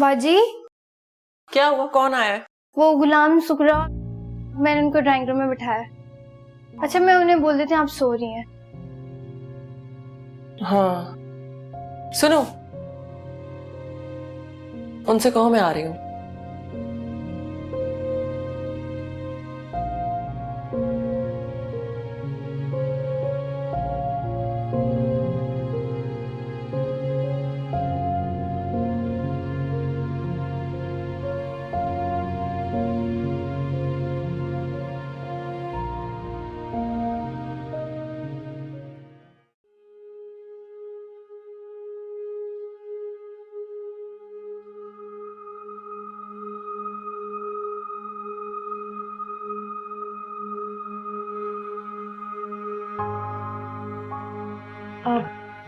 बाजी, क्या हुआ? कौन आया है? वो गुलाम सुकरा, मैंने उनको ड्राइंग रूम में बिठाया। अच्छा, मैं उन्हें बोल देती हूँ आप सो रही हैं। हाँ, सुनो, उनसे कहो मैं आ रही हूँ।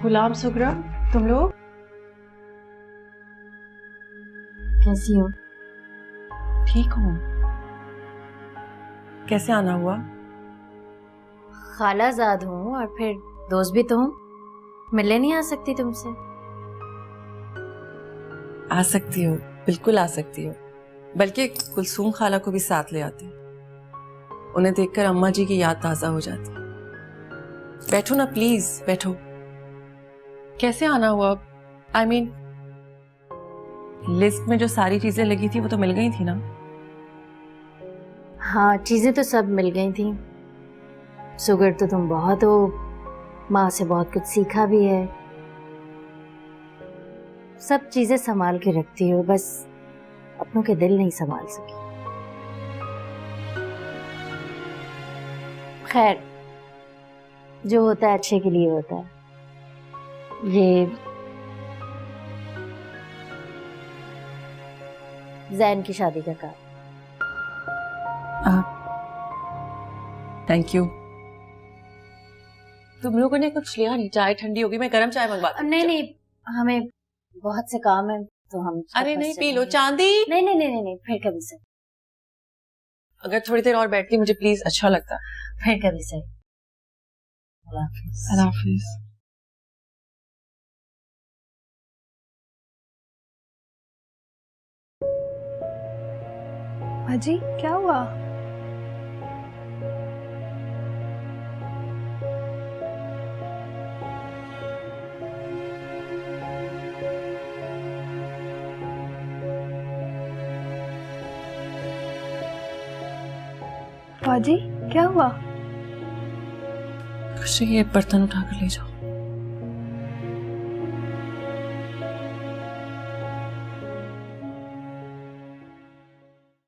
गुलाम सुगरा, तुम लोग कैसी हो? ठीक हो? कैसे आना हुआ? खालाजाद हूँ और फिर दोस्त भी तो हूँ। मिलने नहीं आ सकती तुमसे? आ सकती हो, बिल्कुल आ सकती हो। बल्कि कुलसूम खाला को भी साथ ले आते। उन्हें देखकर अम्मा जी की याद ताजा हो जाती। बैठो ना प्लीज, बैठो। कैसे आना हुआ? आई मीन, लिस्ट में जो सारी चीजें लगी थी वो तो मिल गई थी ना? हाँ, चीजें तो सब मिल गई थी। सुगर तो तुम बहुत हो, माँ से बहुत कुछ सीखा भी है, सब चीजें संभाल के रखती हो, बस अपनों के दिल नहीं संभाल सकी। खैर, जो होता है अच्छे के लिए होता है। ये जैन की शादी का कार्ड। Thank you. तुम लोगों ने कुछ लिया नहीं? चाय ठंडी होगी, मैं गर्म चाय मंगवाती हूँ। नहीं नहीं, हमें बहुत से काम है तो हम। अरे नहीं, पी लो। चांदी, नहीं नहीं नहीं नहीं, फिर कभी से। अगर थोड़ी देर और बैठती मुझे प्लीज, अच्छा लगता। फिर कभी से। अल्लाह हाफिज। अल्लाह हाफिज। बाजी, क्या हुआ? बाजी, क्या हुआ? कुछ ये बर्तन उठा कर ले जाओ।